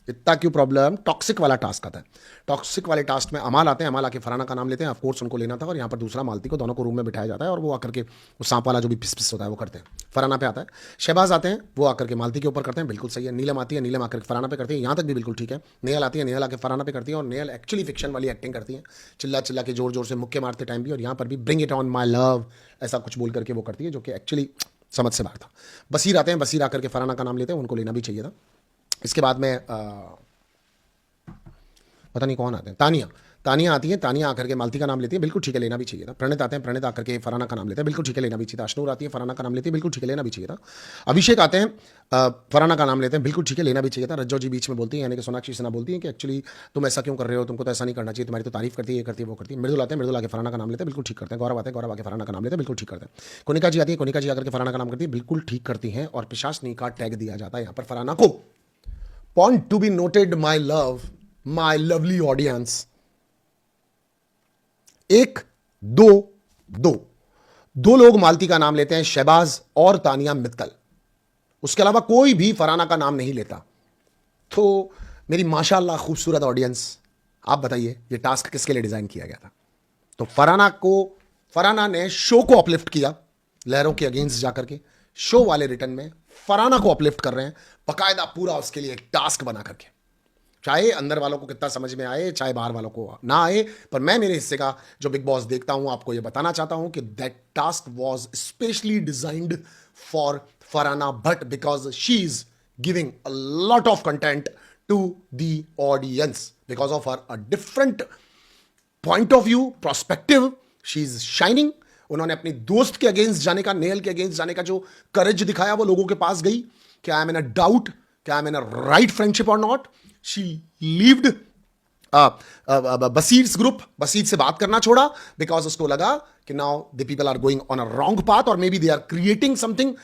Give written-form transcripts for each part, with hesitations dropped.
इतना क्यों problem? Toxic वाला टास्क आता है। टॉक्सिक वाले टास्क में अमाल आते हैं, अमाल आके फराना का नाम लेते हैं, ऑफ कोर्स उनको लेना था, और यहाँ पर दूसरा मालती को, दोनों को रूम में बिठाया जाता है और वो आकर के वो सांप वाला जो भी पिस पिस होता है वो करते हैं। फराना पे आता है, शहबाज आते हैं, वो आकर के मालती के ऊपर करते हैं, बिल्कुल सही है। नीलम आती है, नीलम आकर के फराना पे करती है, यहाँ तक भी बिल्कुल ठीक है। नेहल आती है, नेहल आके फराना पे करती है, और नेहल एक्चुअली फिक्शन वाली एक्टिंग करती है, चिल्ला चिल्ला के जोर जोर से मुक्के मारते टाइम भी, और यहाँ पर भी bring it on my love ऐसा कुछ बोल करके वो करती है, जो कि एक्चुअली समझ से बाहर था। बसीर आते हैं, बसीर आकर के फराना का नाम लेते हैं, उनको लेना भी चाहिए था। इसके बाद में पता नहीं कौन आते हैं, तानिया, तानिया आती है, तानिया आकर के मालती का नाम लेती है, बिल्कुल ठीक है, लेना भी चाहिए था। प्रणित आते हैं, प्रणित आकर के फराना का नाम लेते हैं, बिल्कुल ठीक है, लेना भी चाहिए था। अशनूर आती है, फराना का नाम लेती है, बिल्कुल ठीक है, लेना भी चाहिए था। अभिषेक आते हैं, फराना का नाम लेते हैं, बिल्कुल ठीक है, लेना भी चाहिए था। रज्जो जी बीच में बोलती है, यानी कि सोनाक्षी सिन्हा बोलती है कि एक्चुअली तुम ऐसा क्यों कर रहे हो, तुमको तो ऐसा नहीं करना चाहिए, तुम्हारी तो तारीफ करती है, ये करती है, वो करती है। मृदुल आते हैं, मृदुल आके फराना का नाम लेते हैं, बिल्कुल ठीक करते हैं। गौरव आते हैं, गौरव आके फराना का नाम लेते हैं, बिल्कुल ठीक करते हैं। कोनिका जी आती है, कोनिका जी आकर के फराना का नाम करती है, बिल्कुल ठीक करती हैं, और पिशाचनी का टैग दिया जाता है यहाँ पर फराना को। Point to be noted my love, my lovely audience, एक, दो, दो, दो लोग मालती का नाम लेते हैं, शहबाज और तानिया मित्तल, उसके अलावा कोई भी फराना का नाम नहीं लेता। तो मेरी माशाल्लाह खूबसूरत ऑडियंस, आप बताइए ये टास्क किसके लिए डिजाइन किया गया था? तो फराना ने शो को अपलिफ्ट किया, लहरों के अगेंस्ट जाकर के शो वाले रिटर्न में फराना को अपलिफ्ट कर रहे हैं, बकायदा पूरा उसके लिए एक टास्क बना करके। चाहे अंदर वालों को कितना समझ में आए, चाहे बाहर वालों को ना आए, पर मैं मेरे हिस्से का जो बिग बॉस देखता हूं, आपको यह बताना चाहता हूं कि that task was specially designed for Farrhana Bhatt, because she is giving a lot of content to the audience because of her a different point of view, prospective, she is shining. उन्होंने अपनी दोस्त के अगेंस्ट जाने का, नेहल के अगेंस्ट जाने का जो करेज दिखाया, वो लोगों के पास गई कि I am in a doubt, कि I am in a right friendship और not. She leaved Baseer's group, Baseer से बात करना छोड़ा, बिकॉज उसको लगा कि now the people are going on a wrong path, और maybe they are creating something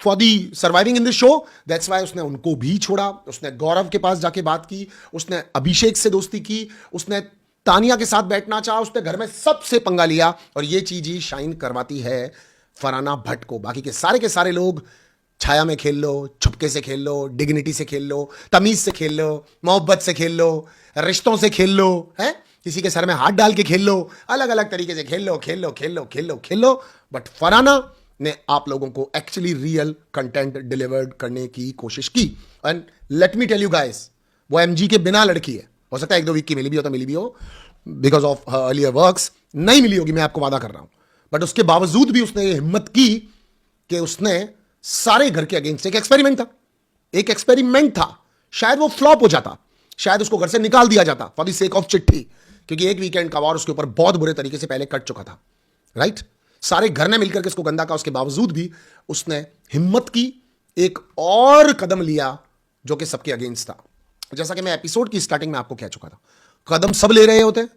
for the surviving in this show. That's why उसने उनको भी छोड़ा। उसने गौरव के पास जाके बात की, उसने अभिषेक से दोस्ती की, उसने तानिया के साथ बैठना चाहा, उसने घर में सबसे पंगा लिया, और ये चीज ही शाइन करवाती है फराना भट्ट को। बाकी के सारे लोग छाया में खेल लो, छुपके से खेल लो, डिग्निटी से खेल लो, तमीज से खेल लो, मोहब्बत से खेल लो, रिश्तों से खेल लो, है किसी के सर में हाथ डाल के खेल लो, अलग अलग तरीके से खेल लो, खेल लो, खेल लो, खेल लो, खेल लो, बट फराना ने आप लोगों को एक्चुअली रियल कंटेंट डिलीवर्ड करने की कोशिश की। And let me tell you guys, वो एमजी के बिना लड़की है, हो सकता है एक दो वीक की मिली भी हो, तो मिली भी हो बिकॉज ऑफ अर्लियर वर्क्स, नहीं मिली होगी, मैं आपको वादा कर रहा हूं, बट उसके बावजूद भी उसने ये हिम्मत की कि उसने सारे घर के अगेंस्ट, एक एक्सपेरिमेंट था, एक एक्सपेरिमेंट था, शायद वो फ्लॉप हो जाता, शायद उसको घर से निकाल दिया जाता फॉर द सेक ऑफ चिट्ठी, क्योंकि एक वीकेंड का वॉर उसके ऊपर बहुत बुरे तरीके से पहले कट चुका था, राइट? सारे घर ने मिलकर के उसको गंदा का, उसके बावजूद भी उसने हिम्मत की, एक और कदम लिया जो कि सबके अगेंस्ट था। जैसा कि मैं एपिसोड की स्टार्टिंग में आपको कह चुका था, कदम सब ले रहे होते हैं,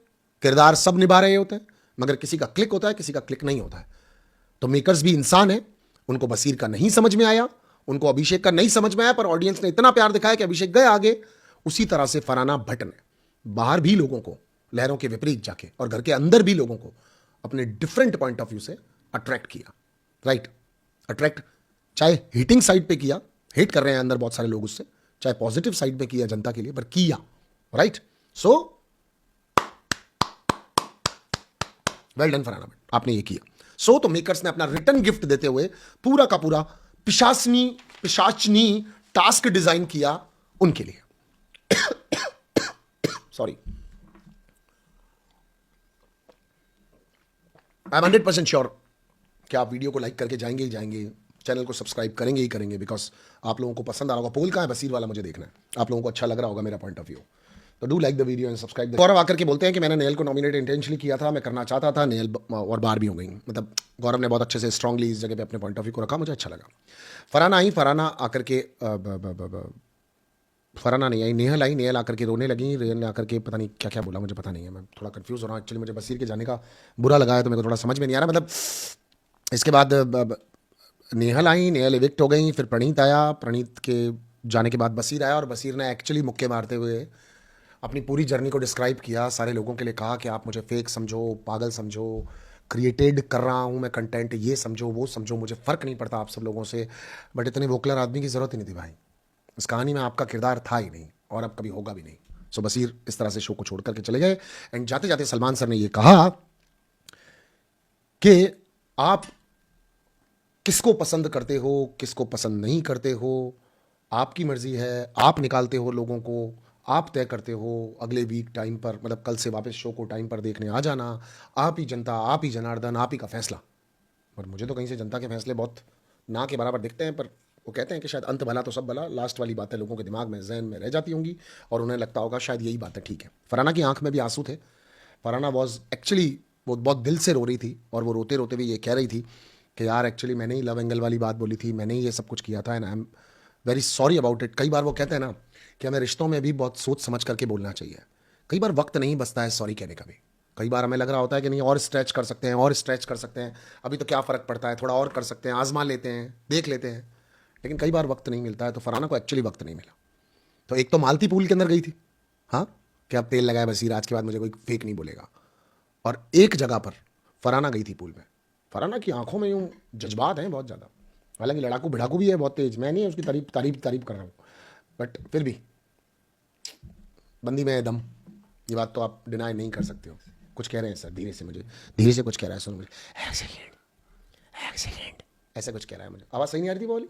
किरदार सब निभा रहे होते हैं, मगर किसी का क्लिक होता है, किसी का क्लिक नहीं होता है। तो मेकर्स भी इंसान है, उनको बसीर का नहीं समझ में आया, उनको अभिषेक का नहीं समझ में आया, पर ऑडियंस ने इतना प्यार दिखाया कि अभिषेक गए आगे। उसी तरह से फराना भट्ट ने बाहर भी लोगों को लहरों के विपरीत जाके, और घर के अंदर भी लोगों को अपने डिफरेंट पॉइंट ऑफ व्यू से अट्रैक्ट किया, राइट? अट्रैक्ट चाहे हिटिंग साइड पे किया, हिट कर रहे हैं अंदर बहुत सारे लोग उससे, चाहे पॉजिटिव साइड पे किया जनता के लिए, पर किया, right? So well done Farrhana Bhatt, आपने ये किया। सो तो मेकर्स ने अपना रिटर्न गिफ्ट देते हुए पूरा का पूरा पिशाचनी टास्क डिजाइन किया उनके लिए। सॉरी, आई एम 100% श्योर कि आप वीडियो को लाइक करके जाएंगे ही जाएंगे, चैनल को सब्सक्राइब करेंगे ही करेंगे, बिकॉज आप लोगों को पसंद आ रहा होगा। पोल कहाँ है? बसीर वाला मुझे देखना है, आप लोगों को अच्छा लग रहा होगा मेरा पॉइंट ऑफ व्यू, तो do like the video and subscribe. Gaurav आकर के बोलते हैं कि मैंने नेहल को नॉमिनेट इंटेंशनली किया था, मैं करना चाहता था, नेहल और बार भी हो गई। मतलब गौरव ने बहुत अच्छे से स्ट्रांगली इस जगह पे अपने पॉइंट ऑफ व्यू को रखा, मुझे अच्छा लगा। फराना आई, फराना आकर के फराना नहीं आई, नेहल आई, नेहल आकर के रोने लगी, नेहल ने आकर के पता नहीं क्या क्या बोला, मुझे पता नहीं है, मैं थोड़ा कंफ्यूज हो रहा हूँ एक्चुअली। मुझे बसीर के जाने का बुरा लगा है, तो मेरे को थोड़ा समझ में नहीं आ रहा। मतलब इसके बाद नेहल आई, नेहल इविक्ट हो गई, फिर प्रणीत आया, प्रणीत के जाने के बाद बसीर आया, और बसीर ने एक्चुअली मुक्के मारते हुए अपनी पूरी जर्नी को डिस्क्राइब किया, सारे लोगों के लिए कहा कि आप मुझे फेक समझो, पागल समझो, क्रिएटेड कर रहा हूँ मैं कंटेंट, ये समझो वो समझो, मुझे फ़र्क नहीं पड़ता आप सब लोगों से, बट इतने वोकलर आदमी की ज़रूरत ही नहीं थी भाई, इस कहानी में आपका किरदार था ही नहीं, और अब कभी होगा भी नहीं। सो बसीर इस तरह से शो को छोड़ करके चले गए। एंड जाते जाते सलमान सर ने ये कहा कि आप किसको पसंद करते हो, किसको पसंद नहीं करते हो, आपकी मर्जी है, आप निकालते हो लोगों को, आप तय करते हो अगले वीक टाइम पर, मतलब कल से वापस शो को टाइम पर देखने आ जाना, आप ही जनता, आप ही जनार्दन, आप ही का फैसला। पर मुझे तो कहीं से जनता के फैसले बहुत ना के बराबर दिखते हैं, पर वो कहते हैं कि शायद अंत भला तो सब भला, लास्ट वाली बातें लोगों के दिमाग में, जहन में रह जाती होंगी और उन्हें लगता होगा शायद यही बात है, ठीक है। फरहाना की आंख में भी आंसू थे। फरहाना वॉज एक्चुअली, वो बहुत दिल से रो रही थी और वो रोते रोते भी ये कह रही थी कि यार एक्चुअली मैंने ही लव एंगल वाली बात बोली थी, मैंने ही ये सब कुछ किया था and I am very sorry about it. कई बार वो कहते हैं ना कि हमें रिश्तों में भी बहुत सोच समझ करके बोलना चाहिए। कई बार वक्त नहीं बचता है सॉरी कहने का भी। कई बार हमें लग रहा होता है कि नहीं और स्ट्रेच कर सकते हैं, और स्ट्रेच कर सकते हैं, अभी तो क्या फ़र्क पड़ता है, थोड़ा और कर सकते हैं, आजमा लेते हैं, देख लेते हैं, लेकिन कई बार वक्त नहीं मिलता है। तो फरहाना को एक्चुअली वक्त नहीं मिला। तो एक तो मालती पूल के अंदर गई थी, हाँ, कि अब तेल लगाया बसीर, आज के बाद मुझे कोई फेक नहीं बोलेगा। और एक जगह पर फरहाना गई थी पूल में। फरहाना की आंखों में यूँ जज्बात हैं बहुत ज़्यादा, हालांकि लड़ाकू भिड़ाकू भी है बहुत तेज, मैं नहीं उसकी तारीफ तारीफ तारीफ कर रहा हूँ, बट फिर भी बंदी में है दम, ये बात तो आप डिनाई नहीं कर सकते हो। कुछ कह रहे हैं सर, धीरे से, मुझे धीरे से कुछ कह रहा है, सुनो मुझे, एक सेकेंड, एक सेकेंड, ऐसा कुछ कह रहा है मुझे। आवाज़ सही नहीं आ रही थी बोली?